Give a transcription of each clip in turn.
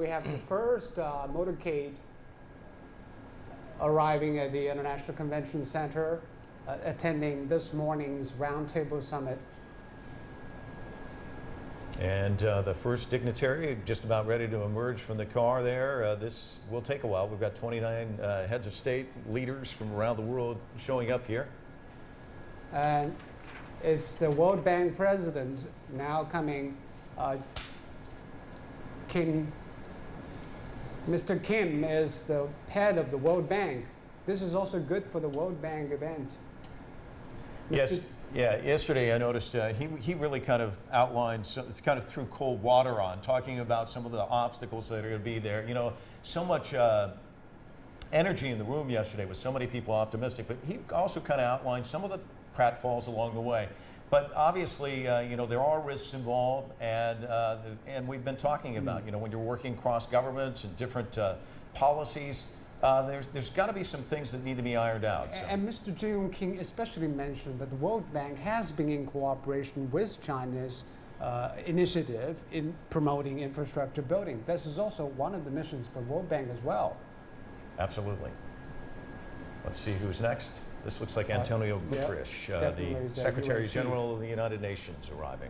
we have the first motorcade arriving at the International Convention Center, attending this morning's Roundtable Summit. And the first dignitary just about ready to emerge from the car there. This will take a while. We've got 29 heads of state, leaders from around the world showing up here. And it's the World Bank president now coming, Mr. Kim is the head of the World Bank. This is also good for the World Bank event. Yes, yeah, yesterday I noticed he really kind of outlined, kind of threw cold water on, talking about some of the obstacles that are going to be there. You know, so much energy in the room yesterday with so many people optimistic, but he also kind of outlined some of the pratfalls along the way. But obviously, you know, there are risks involved, and we've been talking about, you know, when you're working cross governments and different policies, there's got to be some things that need to be ironed out. So. And Mr. Jinping especially mentioned that the World Bank has been in cooperation with China's initiative in promoting infrastructure building. This is also one of the missions for World Bank as well. Absolutely. Let's see who's next. This looks like Antonio Guterres, the Secretary General of the United Nations, arriving.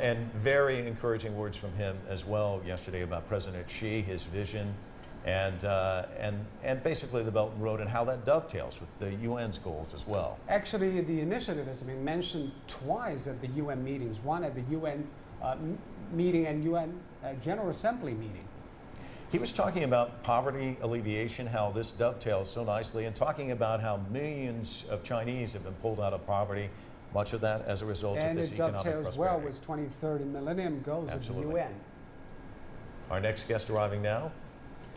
And very encouraging words from him as well yesterday about President Xi, his vision, and basically the Belt and Road and how that dovetails with the UN's goals as well. Actually, the initiative has been mentioned twice at the UN meetings, one at the UN meeting and UN General Assembly meeting. He was talking about poverty alleviation, how this dovetails so nicely, and talking about how millions of Chinese have been pulled out of poverty, much of that as a result of this economic prosperity. And it dovetails well with 2030 Millennium Goals of the UN. Our next guest arriving now.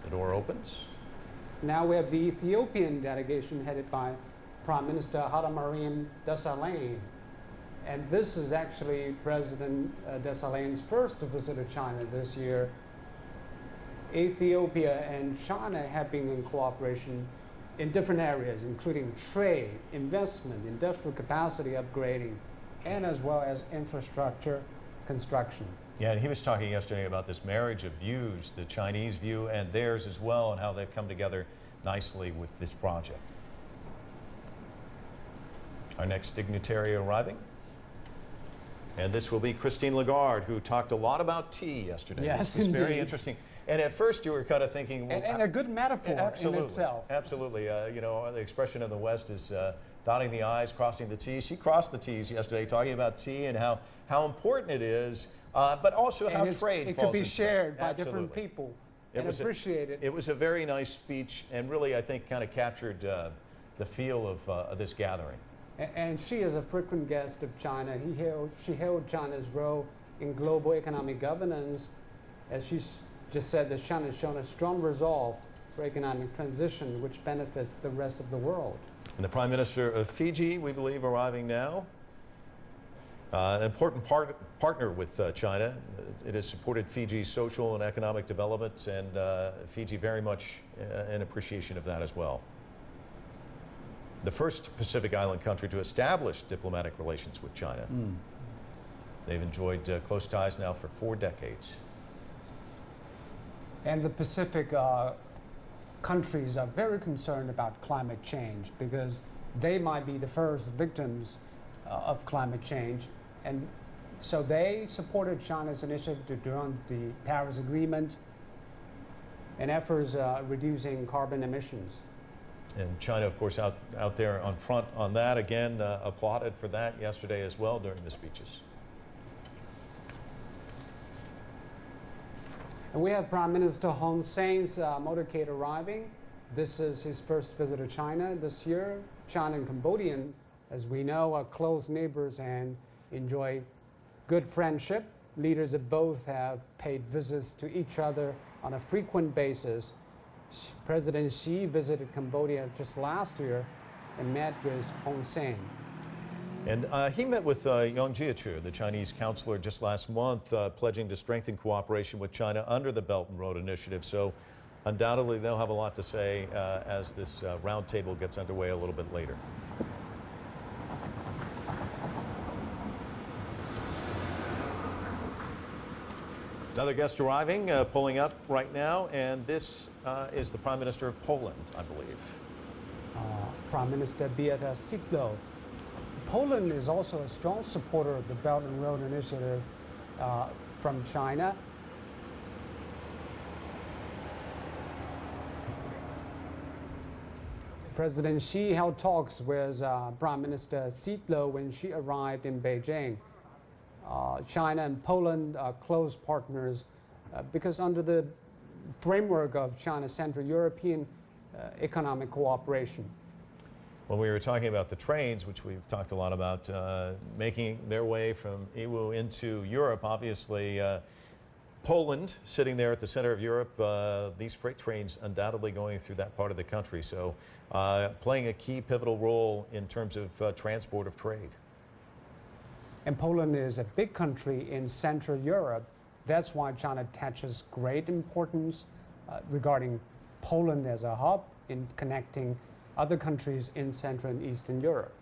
The door opens. Now we have the Ethiopian delegation headed by Prime Minister Hailemariam Desalegn. And this is actually President Desalegn's first visit to China this year. Ethiopia and China have been in cooperation in different areas, including trade, investment, industrial capacity upgrading, and as well as infrastructure construction. Yeah, and he was talking yesterday about this marriage of views, the Chinese view and theirs as well, and how they've come together nicely with this project. Our next dignitary arriving. And this will be Christine Lagarde, who talked a lot about tea yesterday. Yes, it's indeed. Very interesting. And at first you were kind of thinking... Well, and a good metaphor in itself. Absolutely. You know, the expression in the West is dotting the I's, crossing the T's. She crossed the T's yesterday, talking about tea and how important it is, but also how trade it falls could be into shared by Absolutely. different people and appreciated. It was a very nice speech, and really, I think, kind of captured the feel of this gathering. And she is a frequent guest of China. She held China's role in global economic governance, as she's just said that China has shown a strong resolve for economic transition, which benefits the rest of the world. And the Prime Minister of Fiji, we believe, arriving now. An important partner with China. It has supported Fiji's social and economic development, and Fiji very much in appreciation of that as well. The first Pacific Island country to establish diplomatic relations with China. They've enjoyed close ties now for 4 decades. And the Pacific countries are very concerned about climate change because they might be the first victims of climate change. And so they supported China's initiative to join the Paris Agreement and efforts reducing carbon emissions. And China, of course, out there on front on that, again, applauded for that yesterday as well during the speeches. And we have Prime Minister Hun Sen's motorcade arriving. This is his first visit to China this year. China and Cambodia, as we know, are close neighbors and enjoy good friendship. Leaders of both have paid visits to each other on a frequent basis. President Xi visited Cambodia just last year and met with Hun Sen. And he met with Yanqi, the Chinese counselor, just last month, pledging to strengthen cooperation with China under the Belt and Road Initiative. So undoubtedly they'll have a lot to say as this roundtable gets underway a little bit later. Another guest arriving, pulling up right now, and this is the Prime Minister of Poland, I believe. Prime Minister Beata Szydło. Poland is also a strong supporter of the Belt and Road Initiative from China. President Xi held talks with Prime Minister Szydło when she arrived in Beijing. China and Poland are close partners because under the framework of China's Central European economic cooperation. When we were talking about the trains, which we've talked a lot about, making their way from Iwu into Europe, obviously Poland sitting there at the center of Europe, these freight trains undoubtedly going through that part of the country. So playing a key pivotal role in terms of transport of trade. And Poland is a big country in Central Europe. That's why China attaches great importance regarding Poland as a hub in connecting other countries in Central and Eastern Europe.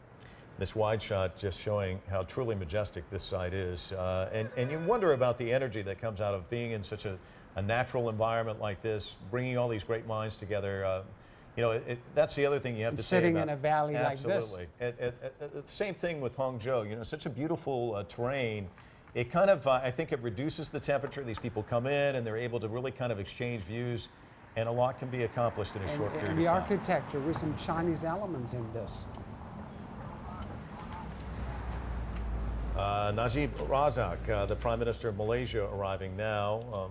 This wide shot just showing how truly majestic this site is. And you wonder about the energy that comes out of being in such a natural environment like this, bringing all these great minds together. You know, that's the other thing you have to say about. Sitting in a valley like this. Absolutely. Same thing with Hangzhou. You know, such a beautiful terrain. It kind of, I think it reduces the temperature. These people come in and they're able to really kind of exchange views, and a lot can be accomplished in a short period of time. And the architecture with some Chinese elements in this. Najib Razak, the Prime Minister of Malaysia, arriving now.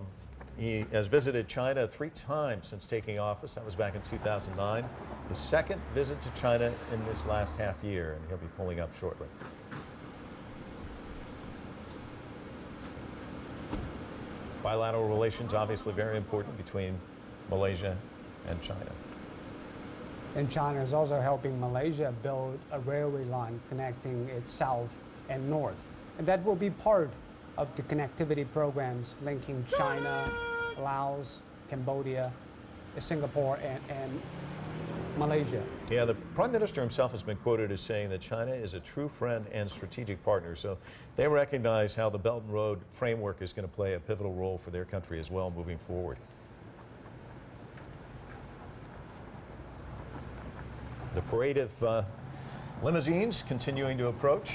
He has visited China 3 times since taking office. That was back in 2009. His second visit to China in this last half year, and he'll be pulling up shortly. Bilateral relations obviously very important between Malaysia and China. And China is also helping Malaysia build a railway line connecting its south and north. And that will be part of the connectivity programs linking China, Laos, Cambodia, Singapore, and Malaysia. Yeah, the Prime Minister himself has been quoted as saying that China is a true friend and strategic partner. So they recognize how the Belt and Road framework is going to play a pivotal role for their country as well moving forward. The parade of limousines continuing to approach.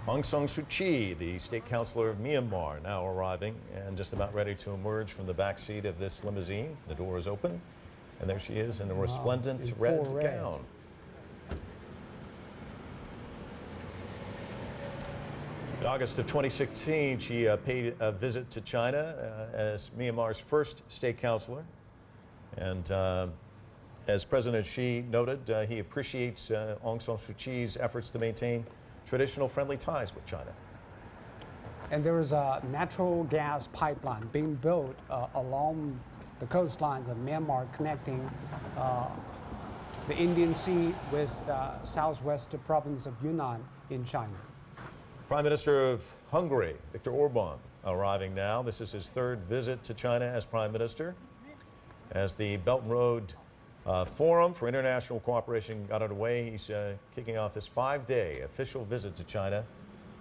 Aung San Suu Kyi, the state councilor of Myanmar, now arriving and just about ready to emerge from the back seat of this limousine. The door is open, and there she is in a resplendent red gown. In August of 2016, she paid a visit to China as Myanmar's first state councilor. And as President Xi noted, he appreciates Aung San Suu Kyi's efforts to maintain traditional friendly ties with China. And there is a natural gas pipeline being built along the coastlines of Myanmar, connecting the Indian Sea with the southwest province of Yunnan in China. Prime Minister of Hungary, Viktor Orban, arriving now. This is his 3rd visit to China as Prime Minister. As the Belt and Road Forum for International Cooperation got underway, he's kicking off this 5-day official visit to China,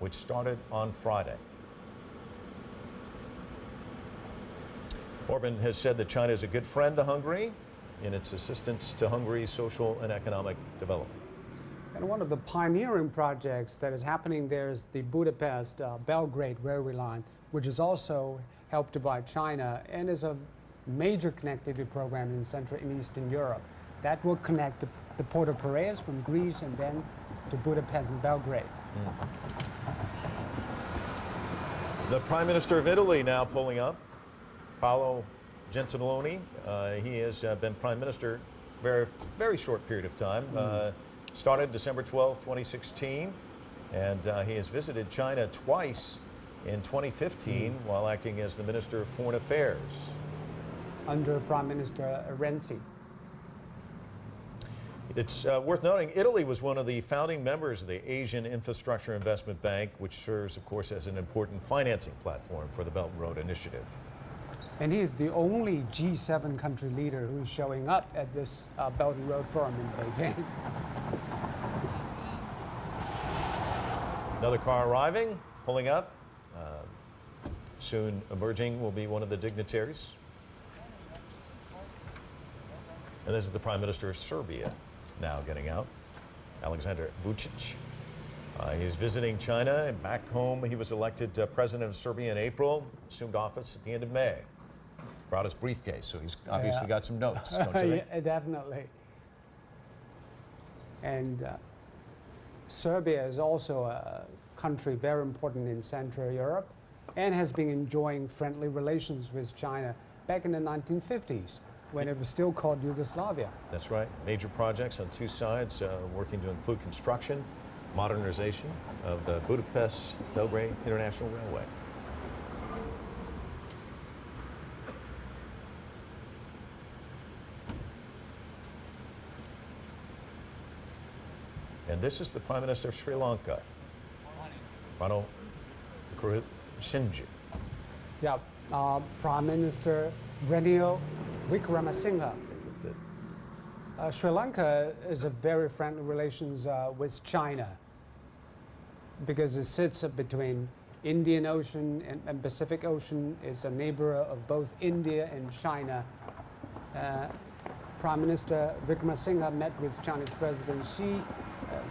which started on Friday. Orban has said that China is a good friend to Hungary in its assistance to Hungary's social and economic development. And one of the pioneering projects that is happening there is the Budapest-Belgrade railway line, which is also helped by China and is a major connectivity program in Central and Eastern Europe. That will connect the port of Piraeus from Greece and then to Budapest and Belgrade. The Prime Minister of Italy now pulling up, Paolo Gentiloni. He has been Prime Minister very short period of time. Started December 12, 2016, and he has visited China twice in 2015 while acting as the Minister of Foreign Affairs. Under Prime Minister Renzi. It's worth noting, Italy was one of the founding members of the Asian Infrastructure Investment Bank, which serves, of course, as an important financing platform for the Belt and Road Initiative. And he is the only G7 country leader who's showing up at this Belt and Road Forum in Beijing. Another car arriving, pulling up. Soon emerging will be one of the dignitaries. And this is the Prime Minister of Serbia now getting out, Alexander Vučić. He's visiting China, and back home he was elected president of Serbia in April, assumed office at the end of May. Brought his briefcase, so he's obviously got some notes, don't you think? Yeah, definitely. And Serbia is also a country very important in Central Europe and has been enjoying friendly relations with China back in the 1950s when it was still called Yugoslavia. That's right. Major projects on two sides, working to include construction, modernization of the Budapest-Belgrade International Railway. And this is the Prime Minister of Sri Lanka, Ranil Wickremesinghe. Yeah, Prime Minister Ranil Wickremesinghe. That's it. Sri Lanka is a very friendly relations with China because it sits between Indian Ocean and Pacific Ocean. It's a neighbor of both India and China. Prime Minister Wickremesinghe met with Chinese President Xi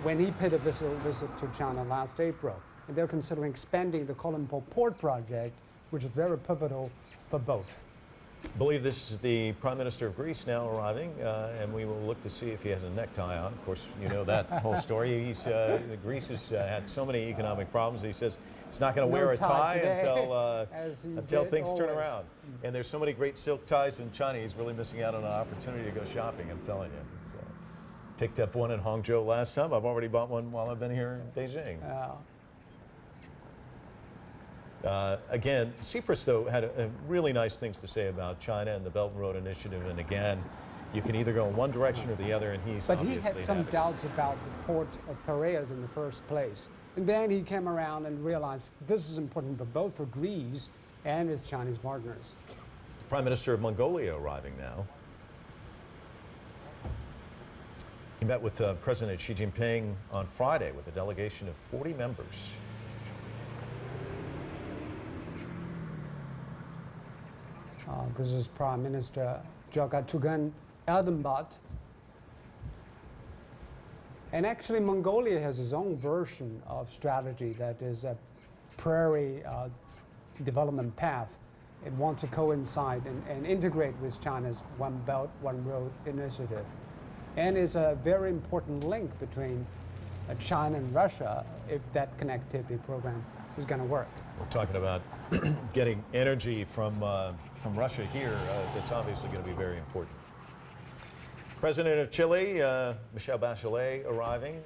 when he paid a visit to China last April. And they're considering expanding the Kuala Lumpur port project, which is very pivotal for both. I believe this is the Prime Minister of Greece now arriving, and we will look to see if he has a necktie on. Of course, you know that whole story. Greece has had so many economic problems. He says he's not going to wear a tie until things turn around. And there's so many great silk ties in China, he's really missing out on an opportunity to go shopping, I'm telling you. It's, picked up one in Hangzhou last time. I've already bought one while I've been here in Beijing. Again, Tsipras, though, had really nice things to say about China and the Belt and Road Initiative. And again, you can either go in one direction or the other, and he's obviously But he had some doubts about the port of Piraeus in the first place. And then he came around and realized this is important for both for Greece and its Chinese partners. The Prime Minister of Mongolia arriving now. He met with President Xi Jinping on Friday with a delegation of 40 members. This is Prime Minister Jogatugan Erdembat. And actually, Mongolia has its own version of strategy that is a prairie development path. It wants to coincide and integrate with China's One Belt, One Road initiative. And is a very important link between China and Russia if that connectivity program is going to work. We're talking about getting energy from Russia here. That's obviously going to be very important. President of Chile, Michelle Bachelet, arriving,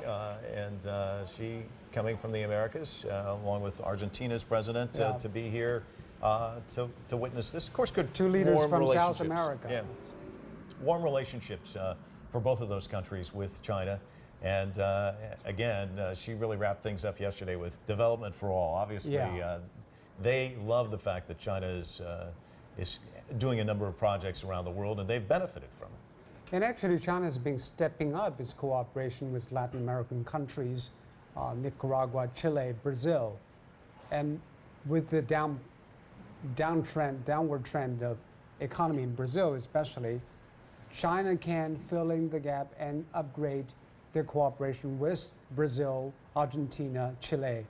and she coming from the Americas, along with Argentina's president, to be here to witness this. Of course, good. Two leaders from South America. Yeah, warm relationships for both of those countries with China. And again, she really wrapped things up yesterday with development for all. Obviously, they love the fact that China is doing a number of projects around the world, and they've benefited from it. And actually, China has been stepping up its cooperation with Latin American countries, Nicaragua, Chile, Brazil. And with the downward trend of economy in Brazil especially, China can fill in the gap and upgrade their cooperation with Brazil, Argentina, Chile.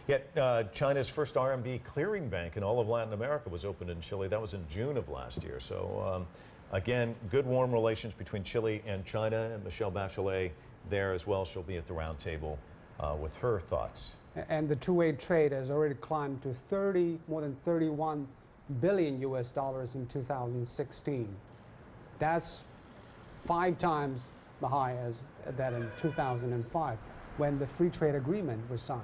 Yet China's first RMB clearing bank in all of Latin America was opened in Chile. That was in June of last year. So again, good warm relations between Chile and China, and Michelle Bachelet there as well. She'll be at the round table with her thoughts. And the two-way trade has already climbed to more than 31 billion US dollars in 2016. That's 5 times the high as that in 2005 when the free trade agreement was signed.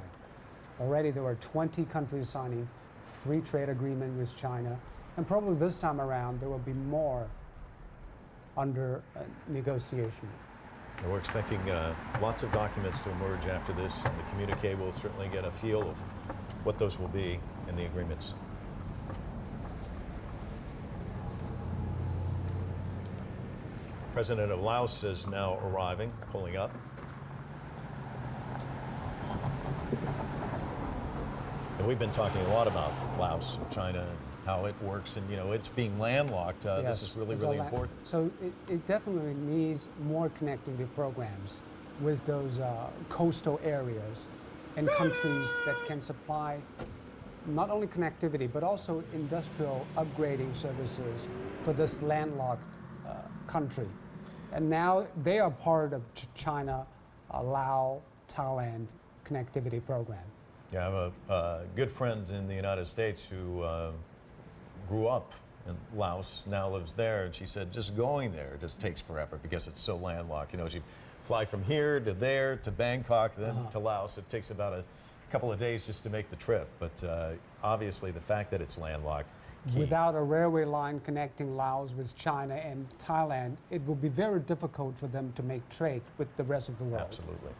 Already there were 20 countries signing free trade agreement with China, and probably this time around there will be more under negotiation. And we're expecting lots of documents to emerge after this, and the communique will certainly get a feel of what those will be in the agreements. President of Laos is now arriving, pulling up. And we've been talking a lot about Laos and China and how it works, and it's being landlocked. Yes, this is really important. So it definitely needs more connectivity programs with those coastal areas and countries that can supply not only connectivity but also industrial upgrading services for this landlocked country. And now they are part of China, Laos, Thailand connectivity program. Yeah, I have a good friend in the United States who grew up in Laos, now lives there, and she said just going there just takes forever because it's so landlocked. She fly from here to there to Bangkok, then to Laos. It takes about a couple of days just to make the trip, but obviously the fact that it's landlocked. Key. Without a railway line connecting Laos with China and Thailand, it will be very difficult for them to make trade with the rest of the world. Absolutely.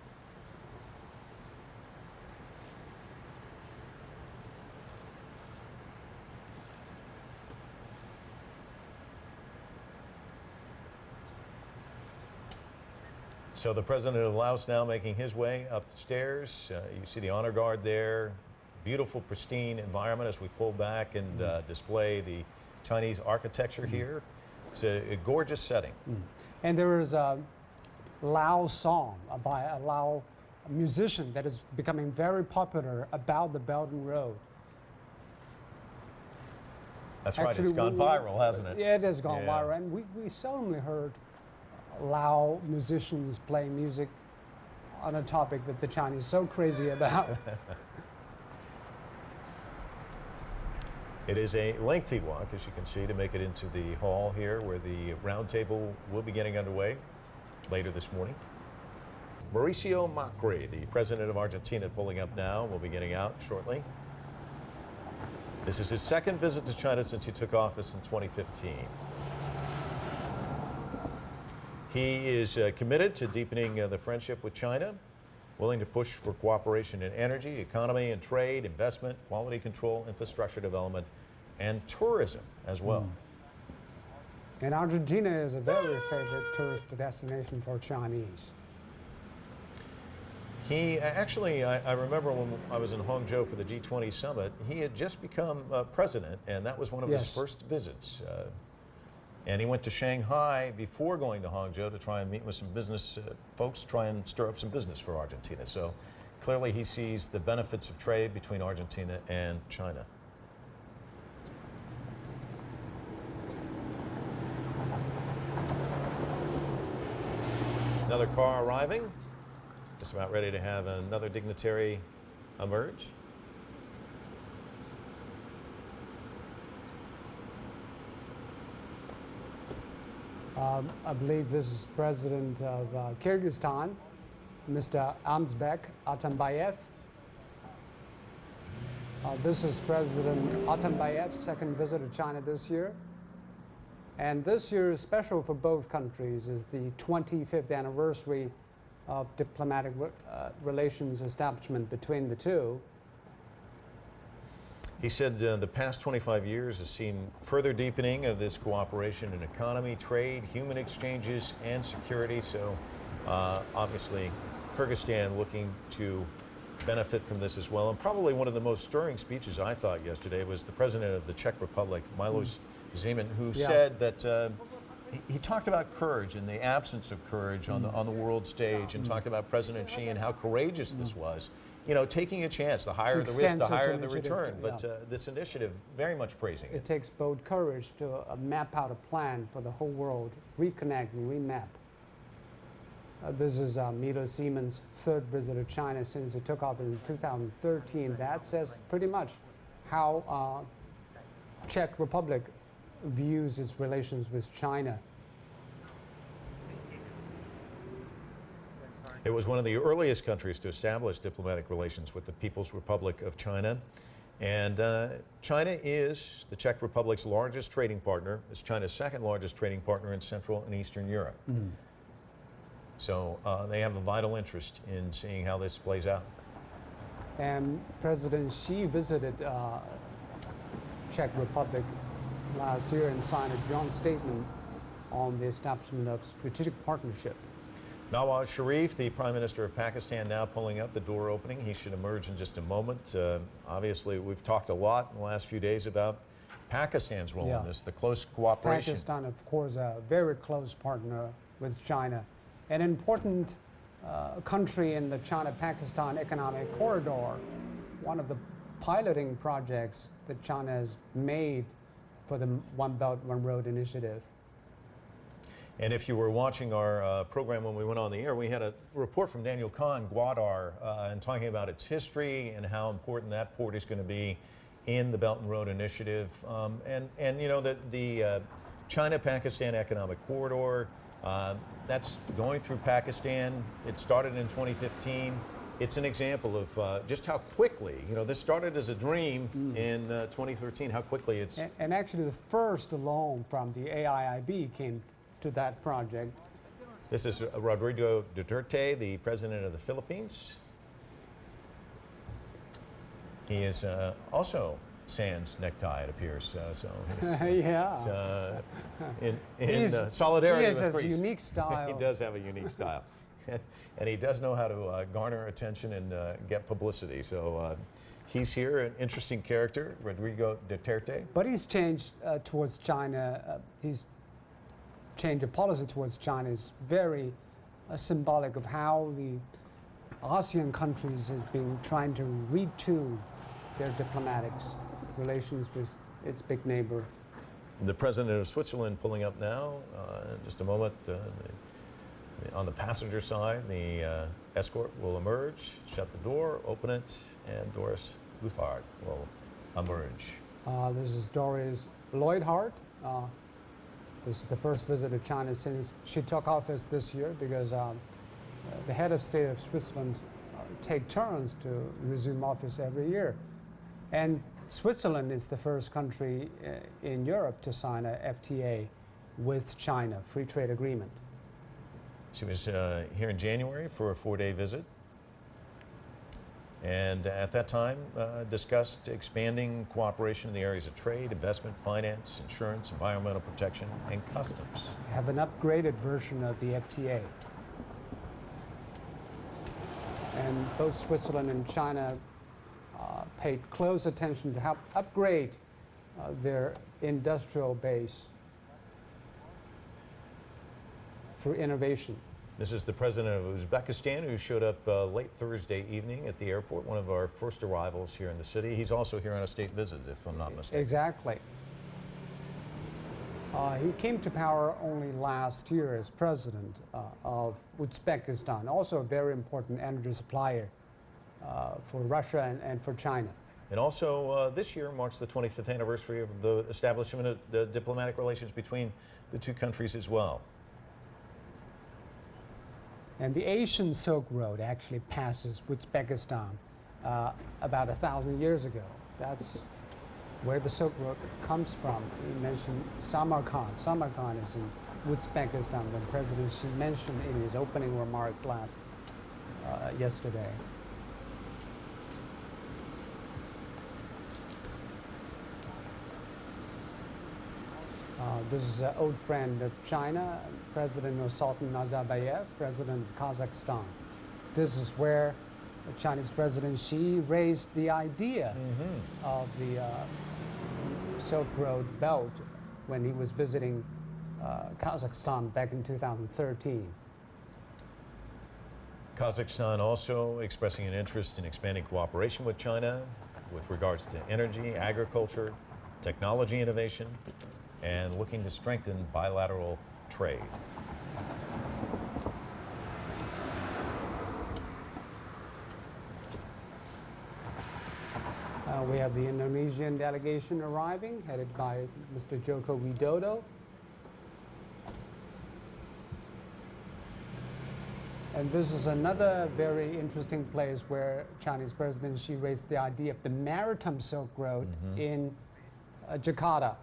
So the president of Laos now making his way up the stairs. You see the honor guard there. Beautiful, pristine environment as we pull back and display the Chinese architecture here. It's a gorgeous setting. And there is a Lao song by a Lao musician that is becoming very popular about the Belt and Road. That's right, it's gone viral, hasn't it? Yeah, it has gone viral. And we seldomly heard Lao musicians playing music on a topic that the Chinese are so crazy about. It is a lengthy walk, as you can see, to make it into the hall here where the roundtable will be getting underway later this morning. Mauricio Macri, the president of Argentina, pulling up now, will be getting out shortly. This is his second visit to China since he took office in 2015. He is committed to deepening the friendship with China, willing to push for cooperation in energy, economy and trade, investment, quality control, infrastructure development, and tourism as well. And Argentina is a very favorite tourist destination for Chinese. He actually, I remember when I was in Hangzhou for the G20 summit, he had just become president, and that was one of his first visits. And he went to Shanghai before going to Hangzhou to try and meet with some business folks, try and stir up some business for Argentina. So clearly he sees the benefits of trade between Argentina and China. Another car arriving, just about ready to have another dignitary emerge. I believe this is President of Kyrgyzstan, Mr. Almazbek Atambayev. This is President Atambayev's second visit to China this year. And this year is special for both countries, is the 25th anniversary of diplomatic relations establishment between the two. He said the past 25 years has seen further deepening of this cooperation in economy, trade, human exchanges, and security. So obviously, Kyrgyzstan looking to benefit from this as well. And probably one of the most stirring speeches I thought yesterday was the president of the Czech Republic, Miloš Zeman, who said that he talked about courage and the absence of courage on the world stage, and talked about President Xi and how courageous this was. You know, taking a chance, the higher the risk, the higher the return. But this initiative, very much praising it. It takes bold courage to map out a plan for the whole world, reconnect and remap. This is Miloš Zeman's third visit to China since he took office in 2013. That says pretty much how Czech Republic views its relations with China. It was one of the earliest countries to establish diplomatic relations with the People's Republic of China. And China is the Czech Republic's largest trading partner. It's China's second largest trading partner in Central and Eastern Europe. So they have a vital interest in seeing how this plays out. And President Xi visited Czech Republic last year and signed a joint statement on the establishment of strategic partnership. Nawaz Sharif, the Prime Minister of Pakistan, now pulling up, the door opening. He should emerge in just a moment. Obviously, we've talked a lot in the last few days about Pakistan's role in this, the close cooperation. Pakistan, of course, a very close partner with China. An important country in the China-Pakistan economic corridor, one of the piloting projects that China has made for the One Belt, One Road initiative. And if you were watching our program when we went on the air, we had a report from Daniel Kahn, Gwadar, and talking about its history and how important that port is going to be in the Belt and Road Initiative. And you know, the China-Pakistan Economic Corridor, that's going through Pakistan. It started in 2015. It's an example of just how quickly, you know, this started as a dream in 2013, how quickly it's... And actually the first loan from the AIIB came to that project. This is Rodrigo Duterte, the president of the Philippines. He is also sans necktie, it appears. So he's, yeah. In solidarity with Greece. He has a unique style. He does have a unique style. And he does know how to garner attention and get publicity. So he's here, an interesting character, Rodrigo Duterte. But he's changed towards China. His change of policy towards China is very symbolic of how the ASEAN countries have been trying to retool their diplomatic relations with its big neighbor. The president of Switzerland pulling up now. In just a moment. On the passenger side, the escort will emerge, shut the door, open it, and Doris Leuthard will emerge. This is Doris Leuthard. This is the first visit to China since she took office this year, because the head of state of Switzerland take turns to resume office every year. And Switzerland is the first country in Europe to sign a FTA with China, free trade agreement. She was here in January for a 4-day visit, and at that time discussed expanding cooperation in the areas of trade, investment, finance, insurance, environmental protection, and customs. Have an upgraded version of the FTA. And both Switzerland and China paid close attention to help upgrade their industrial base through innovation. This is the president of Uzbekistan, who showed up late Thursday evening at the airport, one of our first arrivals here in the city. He's also here on a state visit, if I'm not mistaken. Exactly. He came to power only last year as president of Uzbekistan, also a very important energy supplier for Russia and for China. And also this year marks the 25th anniversary of the establishment of the diplomatic relations between the two countries as well. And the Asian Silk Road actually passes Uzbekistan about 1,000 years ago. That's where the Silk Road comes from. He mentioned Samarkand. Samarkand is in Uzbekistan, when President Xi mentioned in his opening remark yesterday. This is an old friend of China, President Sultan Nazarbayev, President of Kazakhstan. This is where Chinese President Xi raised the idea of the Silk Road belt when he was visiting Kazakhstan back in 2013. Kazakhstan also expressing an interest in expanding cooperation with China with regards to energy, agriculture, technology innovation, and looking to strengthen bilateral trade. We have the Indonesian delegation arriving, headed by Mr. Joko Widodo. And this is another very interesting place where Chinese President Xi raised the idea of the maritime Silk Road in Jakarta.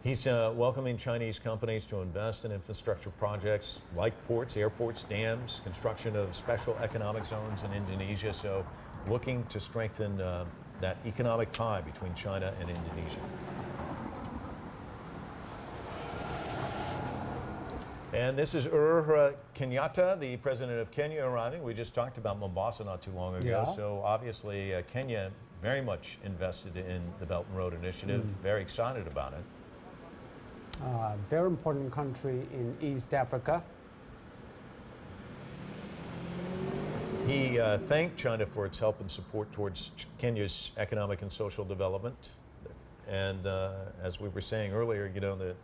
He's welcoming Chinese companies to invest in infrastructure projects like ports, airports, dams, construction of special economic zones in Indonesia. So looking to strengthen that economic tie between China and Indonesia. And this is Kenyatta, the president of Kenya, arriving. We just talked about Mombasa not too long ago. Yeah. So obviously Kenya very much invested in the Belt and Road Initiative, very excited about it. Very important country in East Africa. He thanked China for its help and support towards Kenya's economic and social development. And as we were saying earlier, you know, that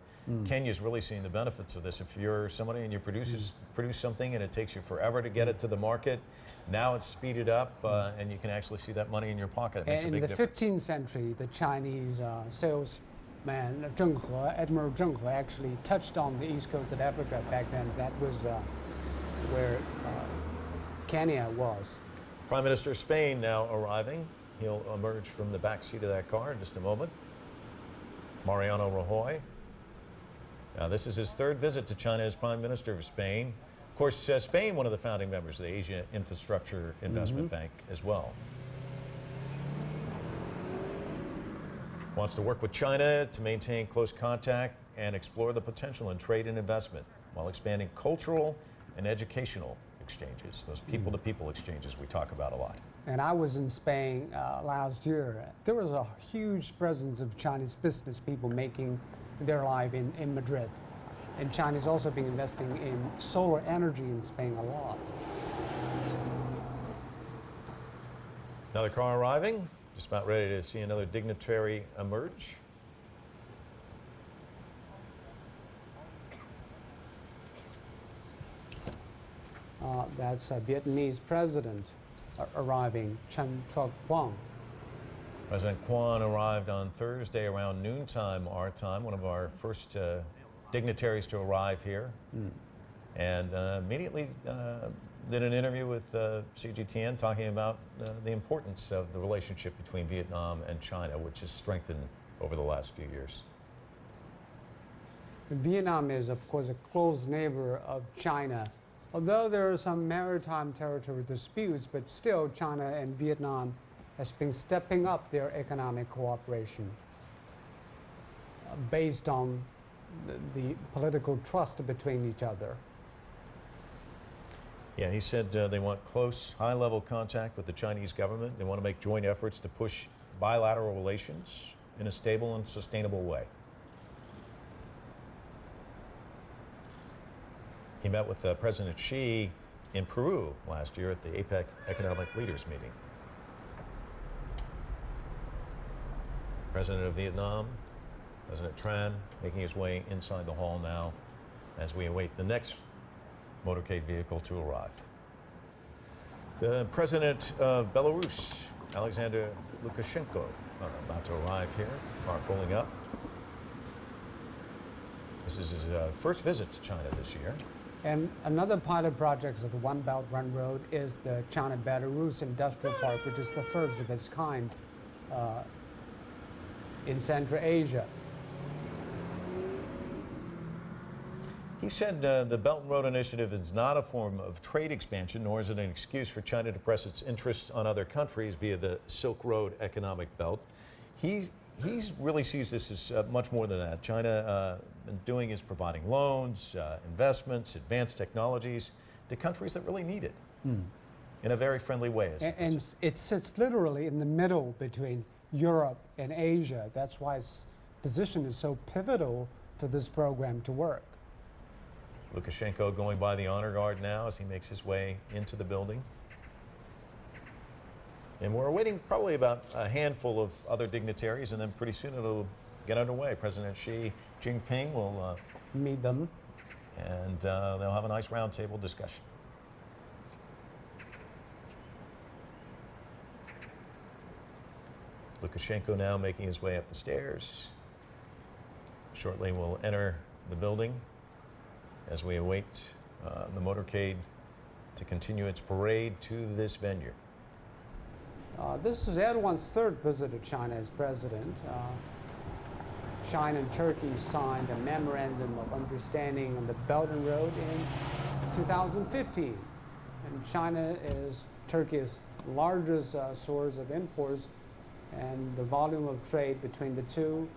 Kenya's really seeing the benefits of this. If you're somebody and you produce something and it takes you forever to get it to the market, now it's speeded up and you can actually see that money in your pocket. It makes a big difference. In the 15th century, the Chinese salesman Admiral Zheng He actually touched on the east coast of Africa back then. That was where Kenya was. Prime Minister of Spain now arriving. He'll emerge from the back seat of that car in just a moment. Mariano Rajoy. This is his third visit to China as Prime Minister of Spain. Of course, Spain, one of the founding members of the Asia Infrastructure Investment Bank as well. Wants to work with China to maintain close contact and explore the potential in trade and investment while expanding cultural and educational exchanges, those people-to-people exchanges we talk about a lot. And I was in Spain last year. There was a huge presence of Chinese business people making their life in Madrid. And China's also been investing in solar energy in Spain a lot. Another car arriving, just about ready to see another dignitary emerge. That's Vietnamese president arriving, Chen Truong. President Kwan arrived on Thursday around noontime our time, one of our first dignitaries to arrive here, and immediately did an interview with CGTN talking about the importance of the relationship between Vietnam and China, which has strengthened over the last few years. Vietnam is, of course, a close neighbor of China. Although there are some maritime territory disputes, but still China and Vietnam has been stepping up their economic cooperation based on the political trust between each other. Yeah, he said they want close, high-level contact with the Chinese government. They want to make joint efforts to push bilateral relations in a stable and sustainable way. He met with President Xi in Peru last year at the APEC Economic Leaders meeting. President of Vietnam, President Tran, making his way inside the hall now as we await the next motorcade vehicle to arrive. The President of Belarus, Alexander Lukashenko, about to arrive here, car pulling up. This is his first visit to China this year. And another pilot project of the One Belt One Road is the China-Belarus Industrial Park, which is the first of its kind in Central Asia. He said the Belt and Road Initiative is not a form of trade expansion, nor is it an excuse for China to press its interests on other countries via the Silk Road economic belt. He really sees this as much more than that. China been doing is providing loans, investments, advanced technologies to countries that really need it in a very friendly way. And it sits literally in the middle between Europe and Asia. That's why its position is so pivotal for this program to work. Lukashenko going by the honor guard now as he makes his way into the building. And we're awaiting probably about a handful of other dignitaries, and then pretty soon it'll get underway. President Xi Jinping will meet them, and they'll have a nice roundtable discussion. Lukashenko now making his way up the stairs. Shortly we'll enter the building as we await the motorcade to continue its parade to this venue. This is Erdogan's third visit to China as president. China and Turkey signed a memorandum of understanding on the Belt and Road in 2015. And China is Turkey's largest source of imports, and the volume of trade between the two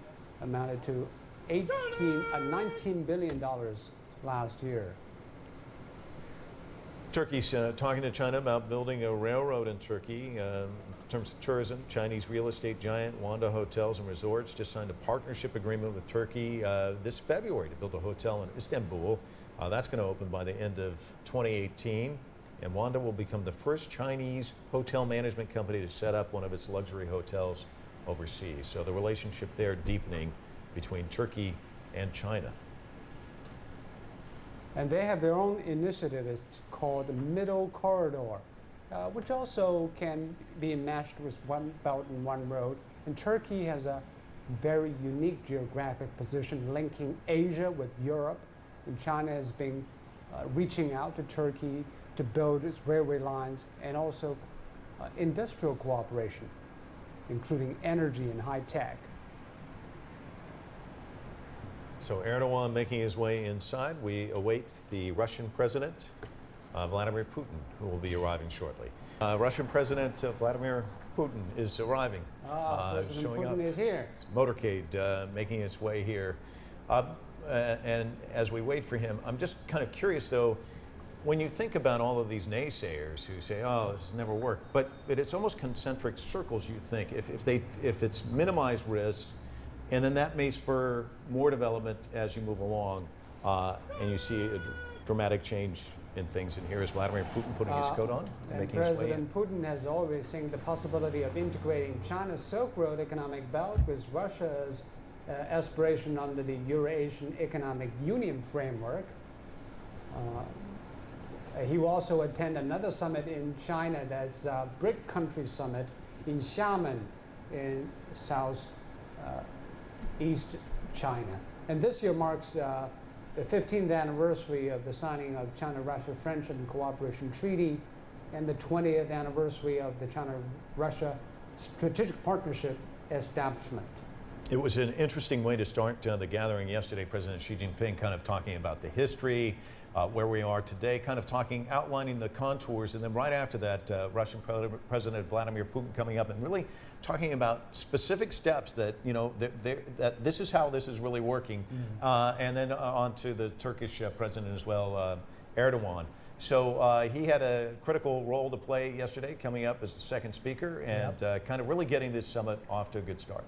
amounted to $19 billion last year. Turkey's talking to China about building a railroad in Turkey. In terms of tourism, Chinese real estate giant Wanda Hotels and Resorts just signed a partnership agreement with Turkey this February to build a hotel in Istanbul. That's going to open by the end of 2018. And Wanda will become the first Chinese hotel management company to set up one of its luxury hotels overseas. So the relationship there deepening between Turkey and China. And they have their own initiative. It's called the Middle Corridor, which also can be meshed with One Belt and One Road. And Turkey has a very unique geographic position linking Asia with Europe. And China has been reaching out to Turkey to build its railway lines and also industrial cooperation, including energy and high tech. So Erdogan making his way inside. We await the Russian President, Vladimir Putin, who will be arriving shortly. Russian President Vladimir Putin is arriving. President showing Putin up. is here. It's motorcade making its way here. And as we wait for him, I'm just kind of curious though, when you think about all of these naysayers who say, oh, this has never worked, but it's almost concentric circles, you think, if it's minimized risk, and then that may spur more development as you move along, and you see a dramatic change in things. And here is Vladimir Putin putting his coat on and making his way in. President Putin has always seen the possibility of integrating China's Silk Road economic belt with Russia's aspiration under the Eurasian Economic Union framework. He will also attend another summit in China, that's a BRIC country summit in Xiamen in south East China. And this year marks the 15th anniversary of the signing of China-Russia Friendship and Cooperation Treaty and the 20th anniversary of the China-Russia Strategic Partnership establishment. It was an interesting way to start the gathering yesterday. President Xi Jinping kind of talking about the history, where we are today, kind of outlining the contours, and then right after that, Russian President Vladimir Putin coming up and really talking about specific steps that, you know, that this is how this is really working, and then on to the Turkish president as well, Erdogan. So he had a critical role to play yesterday, coming up as the second speaker, and kind of really getting this summit off to a good start.